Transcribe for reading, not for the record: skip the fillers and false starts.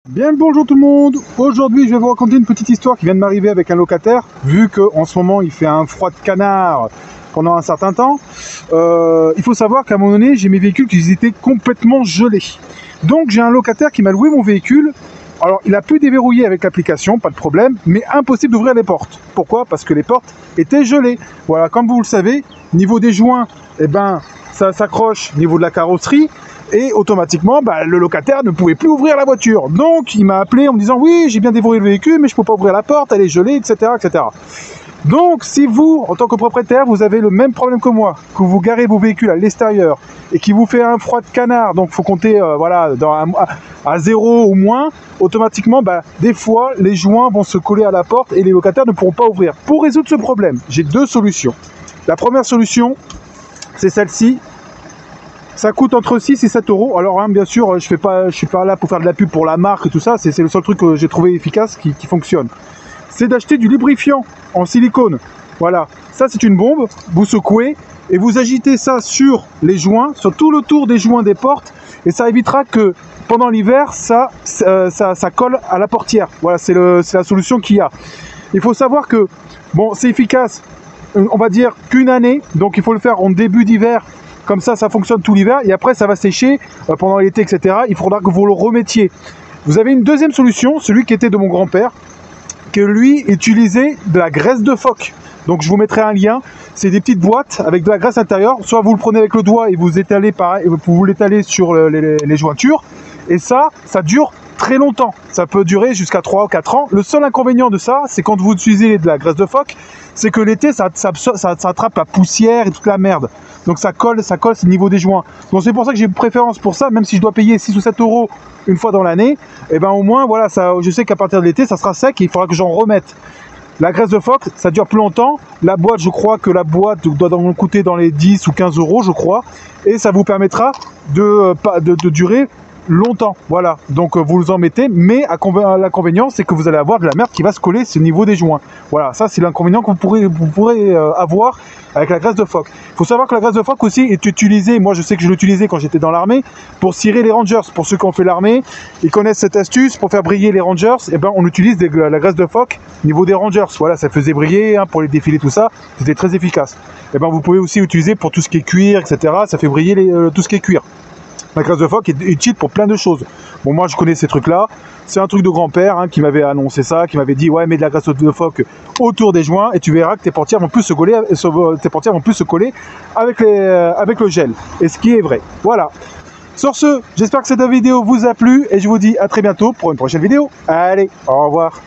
Bien le bonjour tout le monde. Aujourd'hui je vais vous raconter une petite histoire qui vient de m'arriver avec un locataire. Vu qu'en ce moment il fait un froid de canard pendant un certain temps, il faut savoir qu'à un moment donné j'ai mes véhicules qui étaient complètement gelés. Donc j'ai un locataire qui m'a loué mon véhicule. Alors il a pu déverrouiller avec l'application, pas de problème, mais impossible d'ouvrir les portes. Pourquoi? Parce que les portes étaient gelées. Voilà, comme vous le savez, niveau des joints, ça s'accroche au niveau de la carrosserie. Et automatiquement, le locataire ne pouvait plus ouvrir la voiture. Donc, il m'a appelé en me disant « Oui, j'ai bien déverrouillé le véhicule, mais je ne peux pas ouvrir la porte, elle est gelée, etc. etc. » Donc, si vous, en tant que propriétaire, vous avez le même problème que moi, que vous garez vos véhicules à l'extérieur et qui vous fait un froid de canard, donc il faut compter à 0 ou moins, automatiquement, des fois, les joints vont se coller à la porte et les locataires ne pourront pas ouvrir. Pour résoudre ce problème, j'ai deux solutions. La première solution, c'est celle-ci. Ça coûte entre 6 et 7 euros. Alors bien sûr, je suis pas là pour faire de la pub pour la marque et tout ça. C'est le seul truc que j'ai trouvé efficace qui fonctionne. C'est d'acheter du lubrifiant en silicone. Voilà, ça c'est une bombe. Vous secouez et vous agitez ça sur les joints, sur tout le tour des joints des portes. Et ça évitera que pendant l'hiver, ça colle à la portière. Voilà, c'est la solution qu'il y a. Il faut savoir que, bon, c'est efficace, on va dire qu'une année. Donc il faut le faire en début d'hiver. Comme ça fonctionne tout l'hiver et après ça va sécher pendant l'été, etc. Il faudra que vous le remettiez. Vous avez une deuxième solution, celui qui était de mon grand-père, que lui utilisait de la graisse de phoque. Donc je vous mettrai un lien. C'est des petites boîtes avec de la graisse intérieure. Soit vous le prenez avec le doigt et vous étalez pareil, vous l'étalez sur les jointures. Et ça dure très longtemps. Ça peut durer jusqu'à 3 ou 4 ans. Le seul inconvénient de ça, c'est quand vous utilisez de la graisse de phoque, c'est que l'été, ça attrape la poussière et toute la merde. Donc ça colle, c'est le niveau des joints. Donc c'est pour ça que j'ai une préférence pour ça, même si je dois payer 6 ou 7 euros une fois dans l'année, et au moins, voilà, je sais qu'à partir de l'été, ça sera sec et il faudra que j'en remette. La graisse de phoque, ça dure plus longtemps. La boîte, je crois que la boîte doit coûter dans les 10 ou 15 euros, je crois. Et ça vous permettra de durer longtemps, voilà, donc vous en mettez, mais l'inconvénient c'est que vous allez avoir de la merde qui va se coller sur le niveau des joints. Voilà, ça c'est l'inconvénient que vous pourrez avoir avec la graisse de phoque. Il faut savoir que la graisse de phoque aussi est utilisée, moi je sais que je l'utilisais quand j'étais dans l'armée, pour cirer les Rangers. Pour ceux qui ont fait l'armée, ils connaissent cette astuce, pour faire briller les Rangers, on utilise la graisse de phoque au niveau des Rangers. Voilà, ça faisait briller, pour les défilés, tout ça, c'était très efficace. Vous pouvez aussi utiliser pour tout ce qui est cuir, etc. Ça fait briller tout ce qui est cuir. La graisse de phoque est utile pour plein de choses. Bon, moi je connais ces trucs-là. C'est un truc de grand-père qui m'avait annoncé ça, qui m'avait dit ouais, mets de la graisse de phoque autour des joints et tu verras que tes portières vont plus se coller, avec le gel. Et ce qui est vrai. Voilà. Sur ce, j'espère que cette vidéo vous a plu et je vous dis à très bientôt pour une prochaine vidéo. Allez, au revoir.